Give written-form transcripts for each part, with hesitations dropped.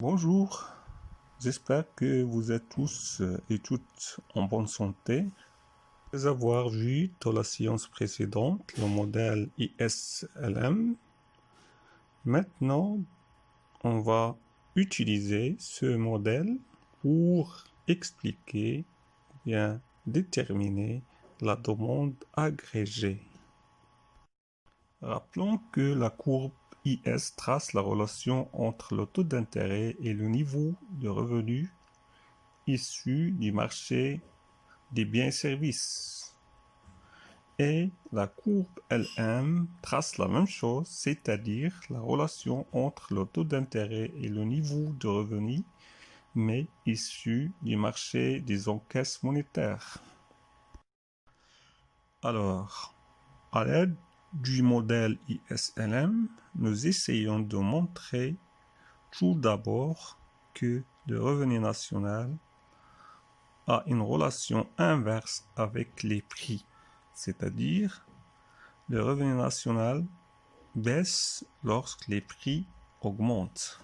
Bonjour, j'espère que vous êtes tous et toutes en bonne santé. Après avoir vu dans la séance précédente le modèle ISLM, maintenant on va utiliser ce modèle pour expliquer, bien déterminer la demande agrégée. Rappelons que la courbe IS trace la relation entre le taux d'intérêt et le niveau de revenu issu du marché des biens et services. Et la courbe LM trace la même chose, c'est-à-dire la relation entre le taux d'intérêt et le niveau de revenu, mais issu du marché des encaisses monétaires. Alors, à l'aide du modèle ISLM, nous essayons de montrer tout d'abord que le revenu national a une relation inverse avec les prix, c'est-à-dire le revenu national baisse lorsque les prix augmentent.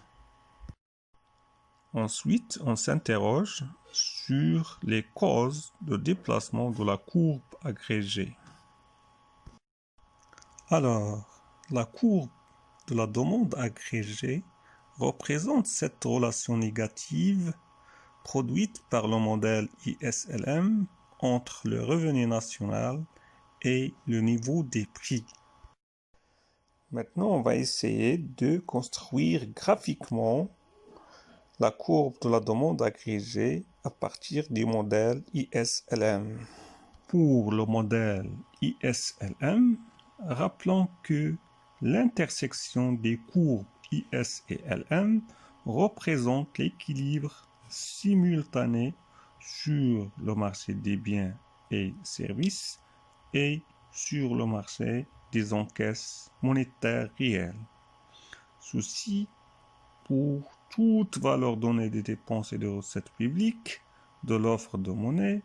Ensuite, on s'interroge sur les causes de déplacement de la courbe agrégée. Alors, la courbe de la demande agrégée représente cette relation négative produite par le modèle ISLM entre le revenu national et le niveau des prix. Maintenant, on va essayer de construire graphiquement la courbe de la demande agrégée à partir du modèle ISLM. Pour le modèle ISLM, rappelons que l'intersection des courbes IS et LM représente l'équilibre simultané sur le marché des biens et services et sur le marché des encaisses monétaires réelles. Ceci pour toute valeur donnée des dépenses et des recettes publiques, de l'offre de monnaie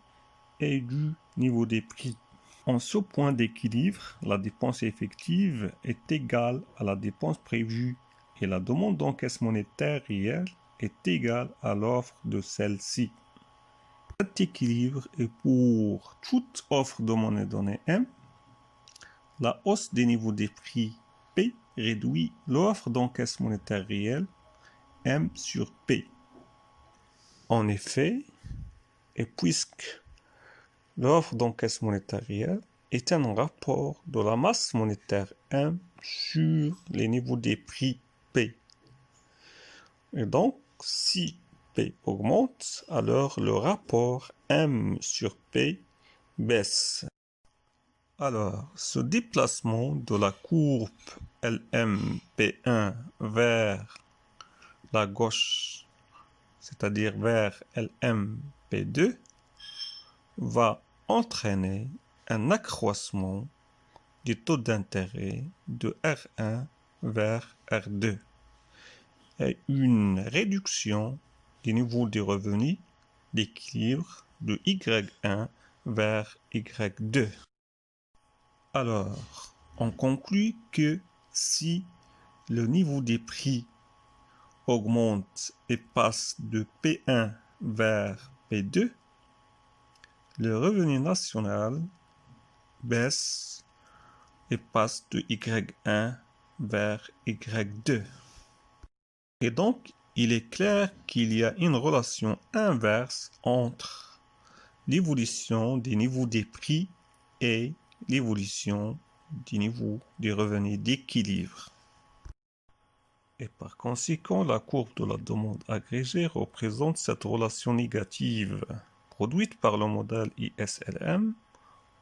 et du niveau des prix. En ce point d'équilibre, la dépense effective est égale à la dépense prévue et la demande d'encaisse monétaire réelle est égale à l'offre de celle-ci. Cet équilibre est pour toute offre de monnaie donnée M. La hausse des niveaux des prix P réduit l'offre d'encaisse monétaire réelle M sur P. En effet, et puisque l'offre d'encaisse monétaire réelle est un rapport de la masse monétaire M sur les niveaux des prix P. Et donc, si P augmente, alors le rapport M sur P baisse. Alors, ce déplacement de la courbe LMP1 vers la gauche, c'est-à-dire vers LMP2, va entraîner un accroissement du taux d'intérêt de R1 vers R2 et une réduction du niveau des revenus d'équilibre de Y1 vers Y2. Alors, on conclut que si le niveau des prix augmente et passe de P1 vers P2, le revenu national baisse et passe de Y1 vers Y2. Et donc, il est clair qu'il y a une relation inverse entre l'évolution des niveaux des prix et l'évolution du niveau des revenus d'équilibre. Et par conséquent, la courbe de la demande agrégée représente cette relation négative produite par le modèle ISLM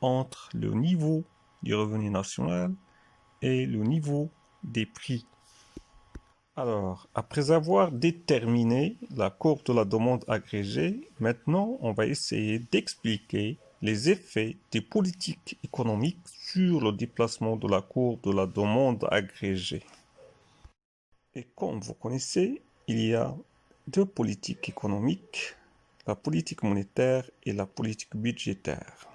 entre le niveau du revenu national et le niveau des prix. Alors, après avoir déterminé la courbe de la demande agrégée, maintenant on va essayer d'expliquer les effets des politiques économiques sur le déplacement de la courbe de la demande agrégée. Et comme vous connaissez, il y a deux politiques économiques, la politique monétaire et la politique budgétaire.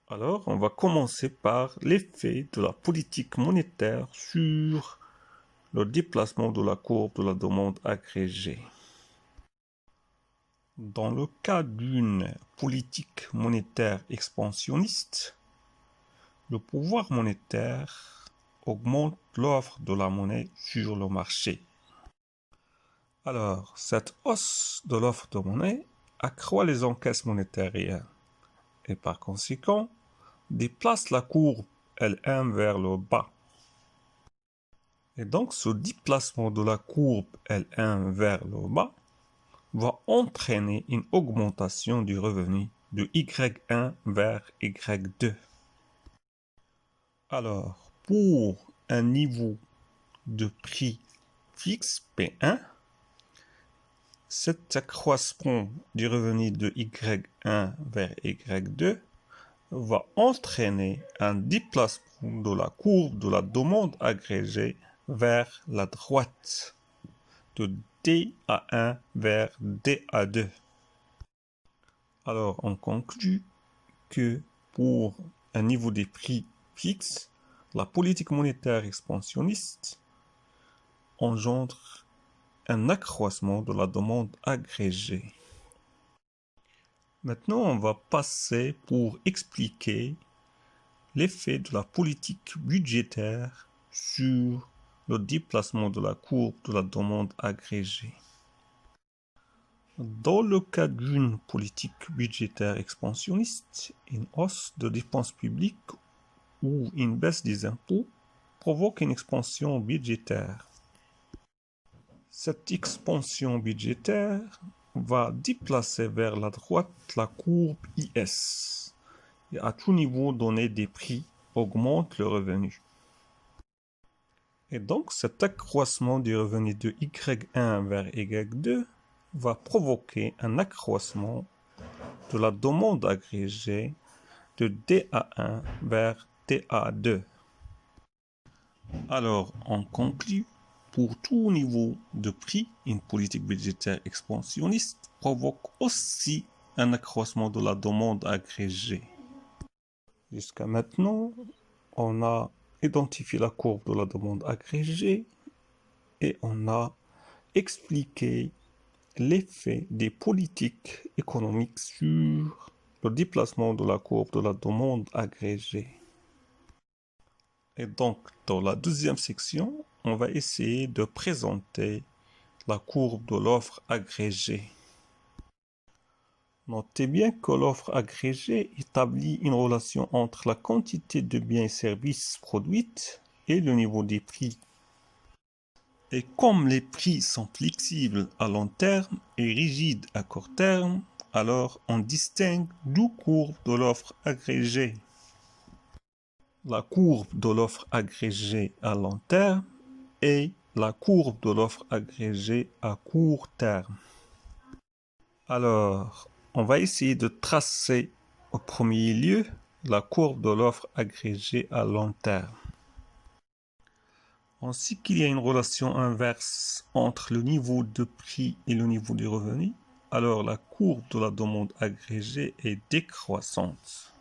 Alors, on va commencer par l'effet de la politique monétaire sur le déplacement de la courbe de la demande agrégée. Dans le cas d'une politique monétaire expansionniste, le pouvoir monétaire augmente l'offre de la monnaie sur le marché. Alors, cette hausse de l'offre de monnaie accroît les encaisses monétaires réelles et par conséquent déplace la courbe L1 vers le bas. Et donc, ce déplacement de la courbe L1 vers le bas va entraîner une augmentation du revenu de Y1 vers Y2. Alors, pour un niveau de prix fixe P1, cet accroissement du revenu de Y1 vers Y2 va entraîner un déplacement de la courbe de la demande agrégée vers la droite, de DA1 vers DA2. Alors, on conclut que pour un niveau des prix fixe, la politique monétaire expansionniste engendre un accroissement de la demande agrégée. Maintenant, on va passer pour expliquer l'effet de la politique budgétaire sur le déplacement de la courbe de la demande agrégée. Dans le cas d'une politique budgétaire expansionniste, une hausse de dépenses publiques ou une baisse des impôts provoque une expansion budgétaire. Cette expansion budgétaire va déplacer vers la droite la courbe IS. Et à tout niveau donné des prix augmente le revenu. Et donc cet accroissement du revenu de Y1 vers Y2 va provoquer un accroissement de la demande agrégée de DA1 vers DA2. Alors, on conclut, pour tout niveau de prix, une politique budgétaire expansionniste provoque aussi un accroissement de la demande agrégée. Jusqu'à maintenant, on a identifié la courbe de la demande agrégée et on a expliqué l'effet des politiques économiques sur le déplacement de la courbe de la demande agrégée. Et donc, dans la deuxième section, on va essayer de présenter la courbe de l'offre agrégée. Notez bien que l'offre agrégée établit une relation entre la quantité de biens et services produites et le niveau des prix. Et comme les prix sont flexibles à long terme et rigides à court terme, alors on distingue deux courbes de l'offre agrégée. La courbe de l'offre agrégée à long terme et la courbe de l'offre agrégée à court terme. Alors, on va essayer de tracer au premier lieu la courbe de l'offre agrégée à long terme. On sait qu'il y a une relation inverse entre le niveau de prix et le niveau des revenus, alors la courbe de la demande agrégée est décroissante.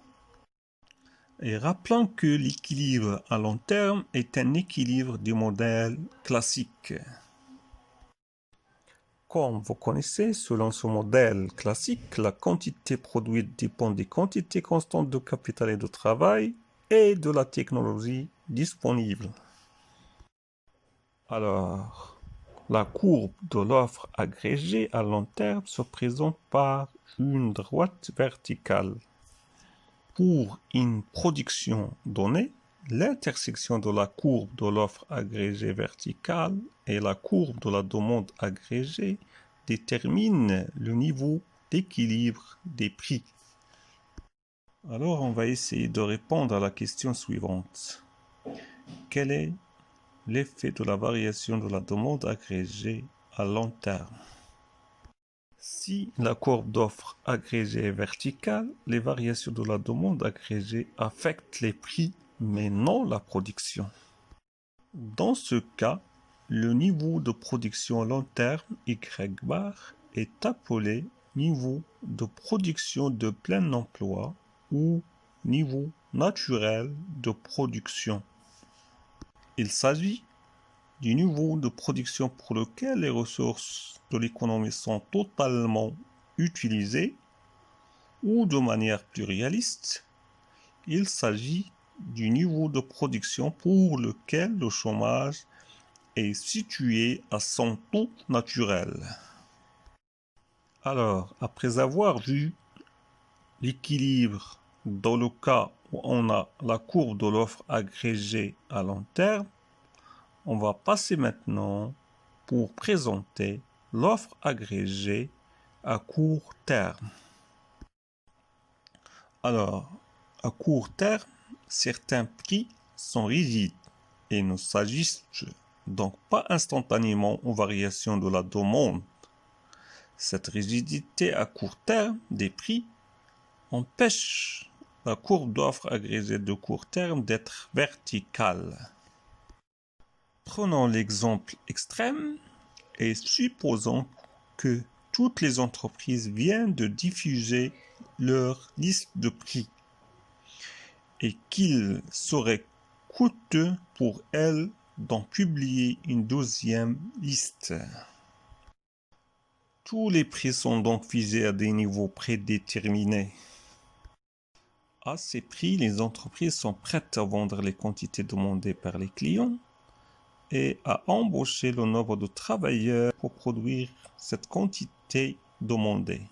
Et rappelons que l'équilibre à long terme est un équilibre du modèle classique. Comme vous connaissez, selon ce modèle classique, la quantité produite dépend des quantités constantes de capital et de travail et de la technologie disponible. Alors, la courbe de l'offre agrégée à long terme se présente par une droite verticale. Pour une production donnée, l'intersection de la courbe de l'offre agrégée verticale et la courbe de la demande agrégée détermine le niveau d'équilibre des prix. Alors, on va essayer de répondre à la question suivante. Quel est l'effet de la variation de la demande agrégée à long terme? Si la courbe d'offre agrégée est verticale, les variations de la demande agrégée affectent les prix, mais non la production. Dans ce cas, le niveau de production à long terme, Y bar, est appelé niveau de production de plein emploi ou niveau naturel de production. Il s'agit du niveau de production pour lequel les ressources de l'économie sont totalement utilisées, ou de manière plus réaliste, il s'agit du niveau de production pour lequel le chômage est situé à son taux naturel. Alors, après avoir vu l'équilibre dans le cas où on a la courbe de l'offre agrégée à long terme, on va passer maintenant pour présenter l'offre agrégée à court terme. Alors, à court terme, certains prix sont rigides et ne s'ajustent donc pas instantanément aux variations de la demande. Cette rigidité à court terme des prix empêche la courbe d'offre agrégée de court terme d'être verticale. Prenons l'exemple extrême et supposons que toutes les entreprises viennent de diffuser leur liste de prix et qu'il serait coûteux pour elles d'en publier une deuxième liste. Tous les prix sont donc fixés à des niveaux prédéterminés. À ces prix, les entreprises sont prêtes à vendre les quantités demandées par les clients et à embaucher le nombre de travailleurs pour produire cette quantité demandée.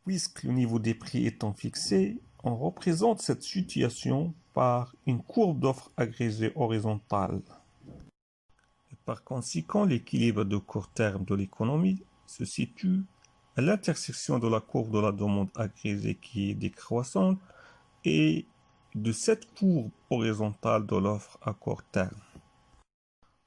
Puisque le niveau des prix étant fixé, on représente cette situation par une courbe d'offre agrégée horizontale. Et par conséquent, l'équilibre de court terme de l'économie se situe à l'intersection de la courbe de la demande agrégée qui est décroissante et de cette courbe horizontale de l'offre à court terme.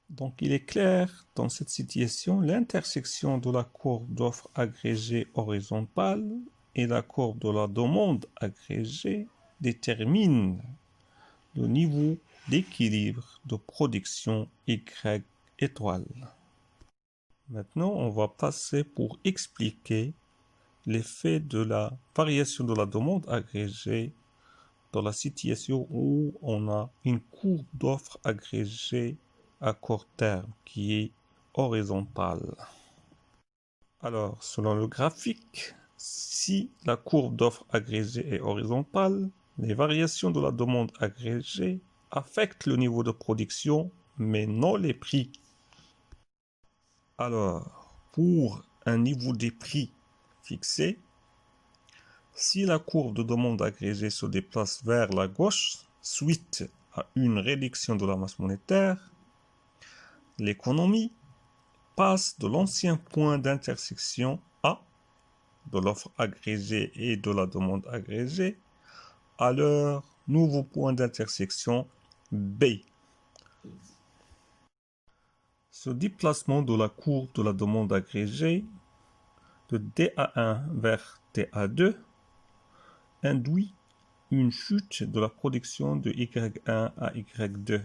Donc il est clair, dans cette situation, l'intersection de la courbe d'offre agrégée horizontale et la courbe de la demande agrégée détermine le niveau d'équilibre de production Y étoile. Maintenant, on va passer pour expliquer l'effet de la variation de la demande agrégée dans la situation où on a une courbe d'offre agrégée à court terme qui est horizontale. Alors, selon le graphique, si la courbe d'offre agrégée est horizontale, les variations de la demande agrégée affectent le niveau de production, mais non les prix. Alors, pour un niveau des prix fixé, si la courbe de demande agrégée se déplace vers la gauche suite à une réduction de la masse monétaire, l'économie passe de l'ancien point d'intersection A, de l'offre agrégée et de la demande agrégée, à leur nouveau point d'intersection B. Ce déplacement de la courbe de la demande agrégée de DA1 vers DA2 induit une chute de la production de Y1 à Y2.